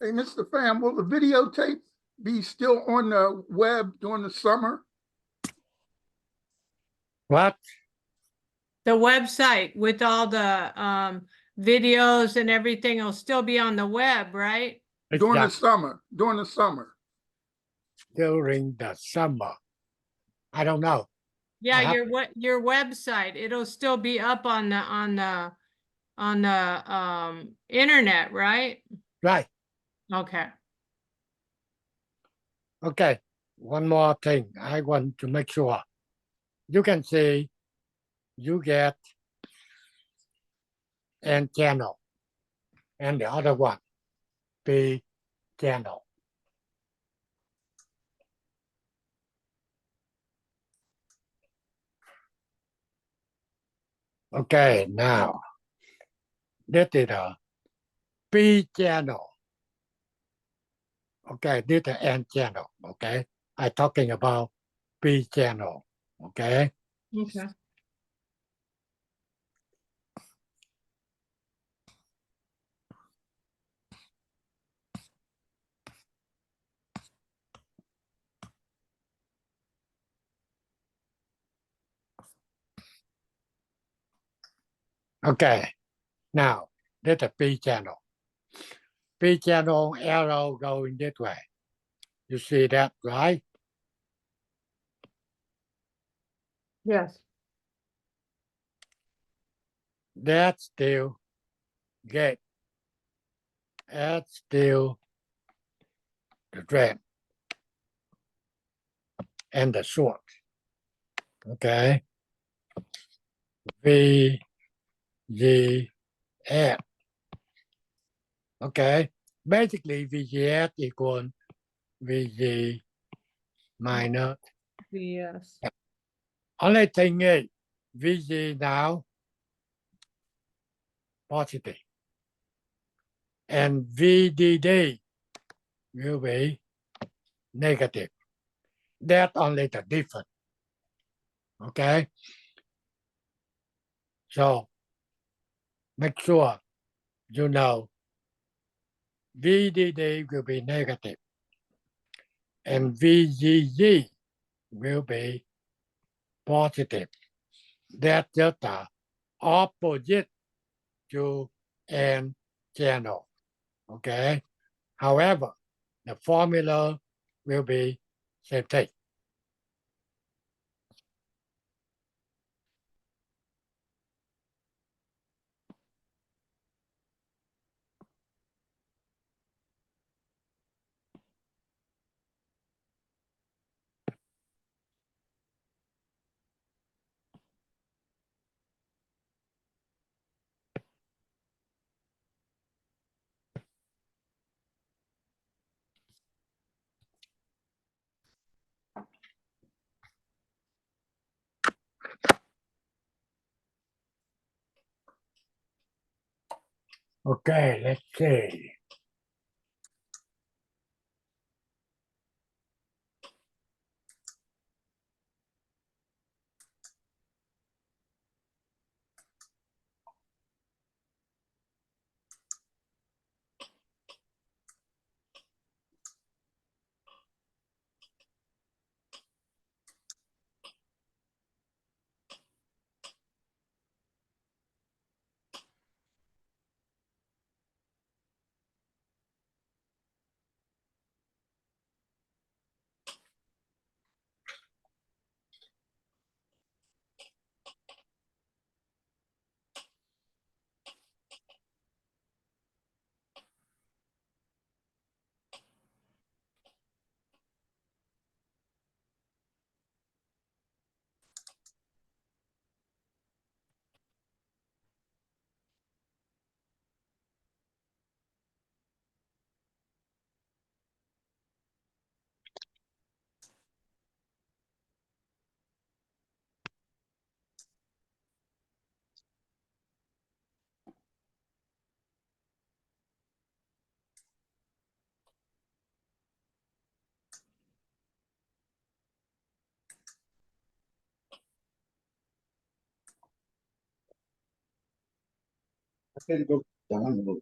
Hey, Mr. Pham, will the videotape be still on the web during the summer? What? The website with all the videos and everything will still be on the web, right? During the Exact- summer, during the summer. during the summer. I don't know. Yeah, have- your website, it'll still be up on the on the internet, right? Right. Okay. Okay. One more thing I want to make sure. You can see you get N channel and the other one P channel. Okay, now this is a P channel. Okay, this is N channel. Okay, I'm talking about P channel. Okay, Okay. okay. Now this is P channel. P channel arrow going this way. You see that, right? Yes. That's still gate. That's still the drain and the source. Okay. V G S. Okay. Basically, VGS equal VG minus. Yes. Only thing is, VG now positive, and VDD will be negative. That's only the difference. Okay. So make sure you know VDD will be negative and VGG will be positive. That's just the opposite to N channel. Okay. However, the formula will be same thing. Okay, let's see. Facebook jangan dulu.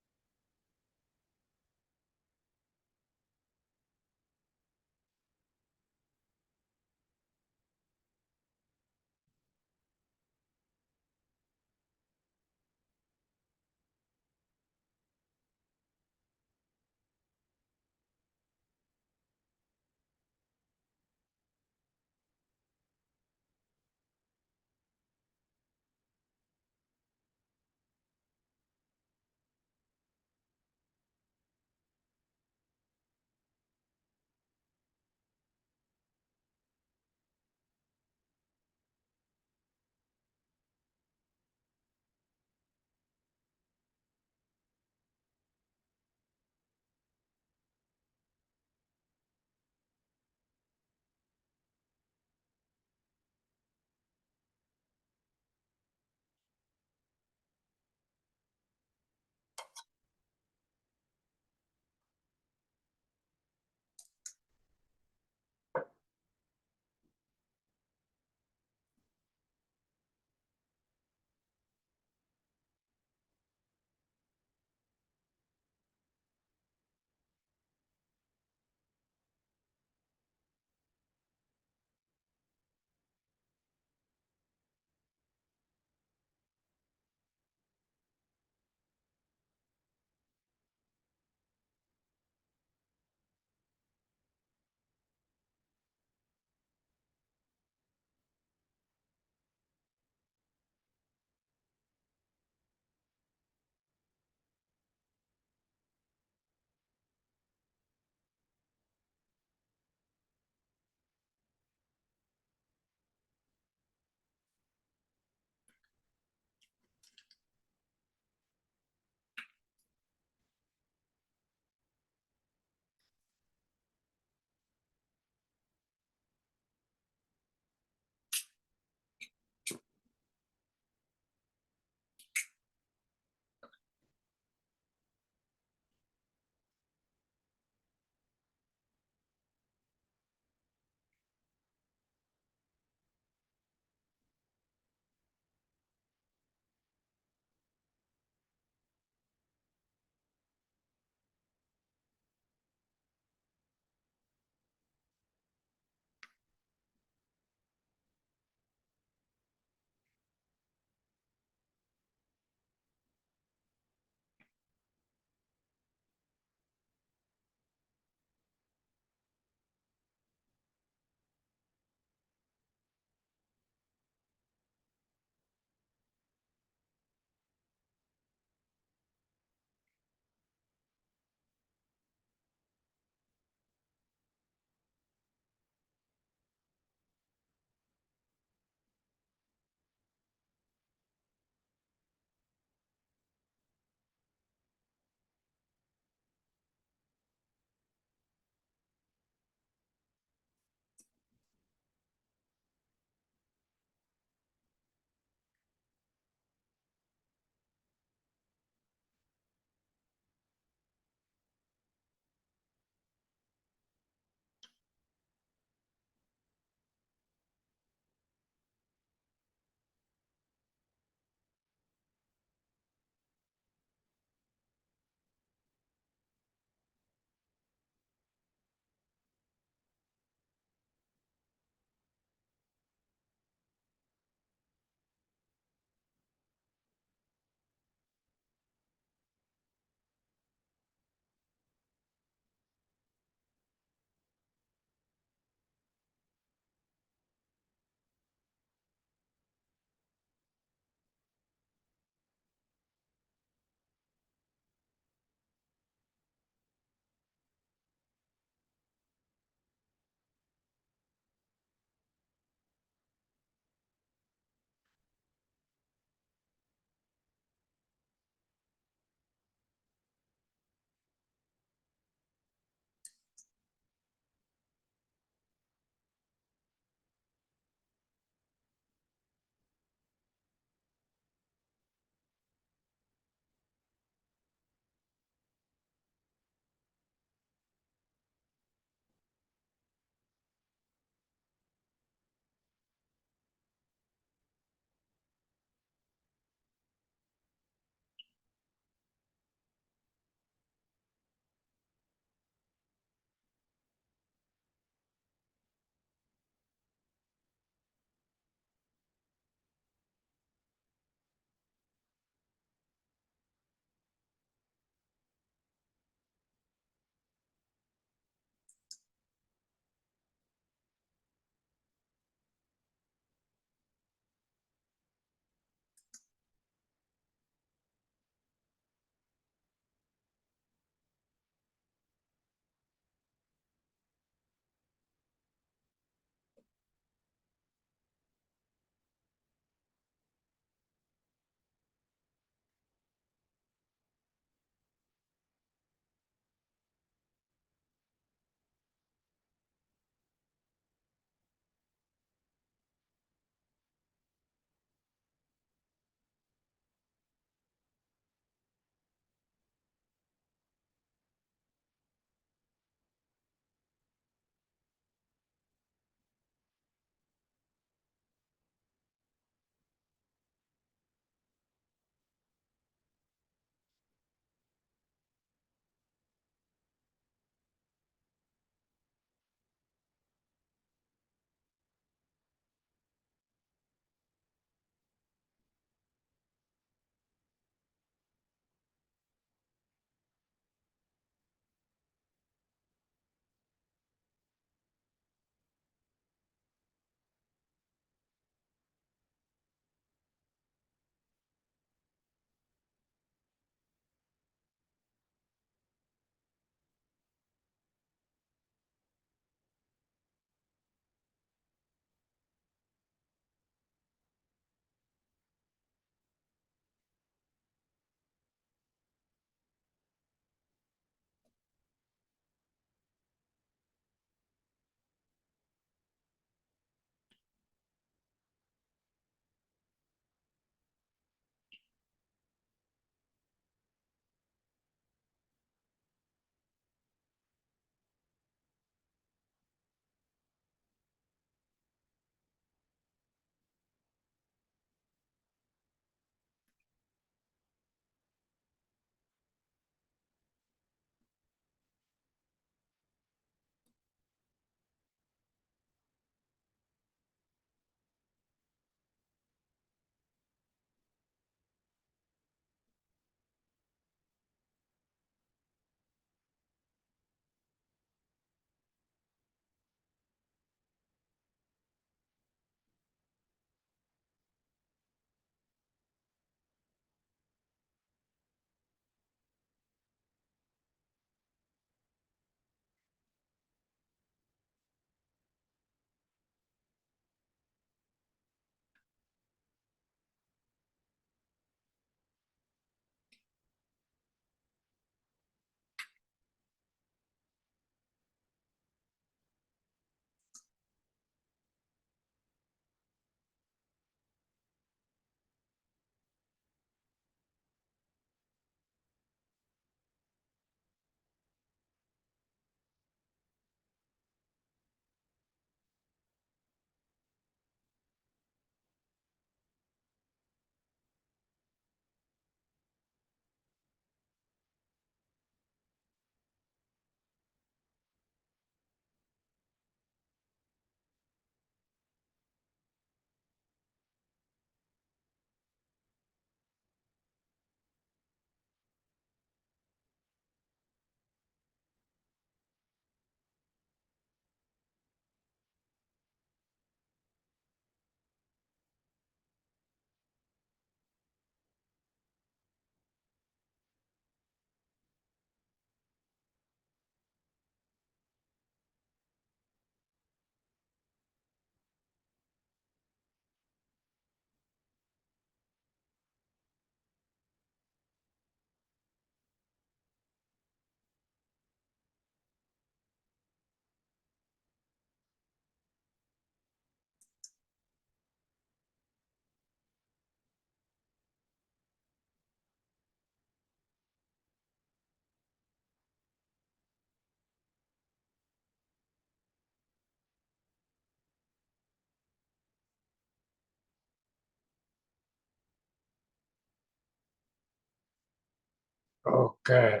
Okay.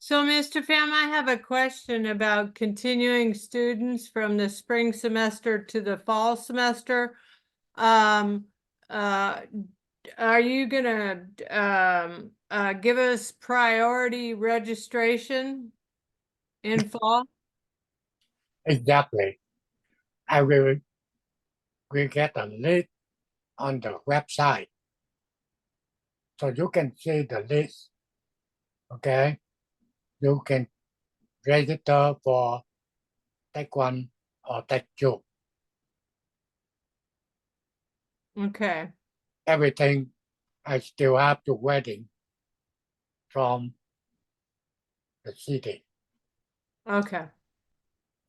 So, Mr. Pham, I have a question about continuing students from the spring semester to the fall semester. Um, are you gonna give us priority registration in fall? Exactly. I will get a list on the website. So you can see the list. Okay. You can register for take 1 or take 2. Okay, Everything I still have to waiting from the city. okay,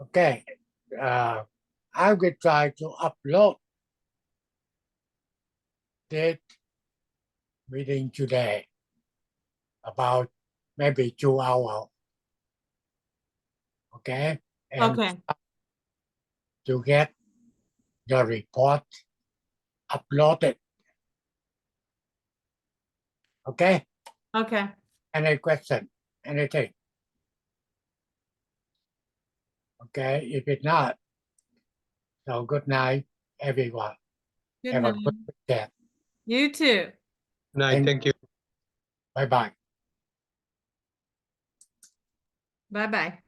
Okay. I will try to upload this meeting today about maybe 2 hours. Okay. And okay, to get the report uploaded. Okay. okay. Any question? Anything? Okay. If it's not, so good night, everyone. Good Have a night. good weekend. You too. Night. Thank you. Bye bye. Bye-bye.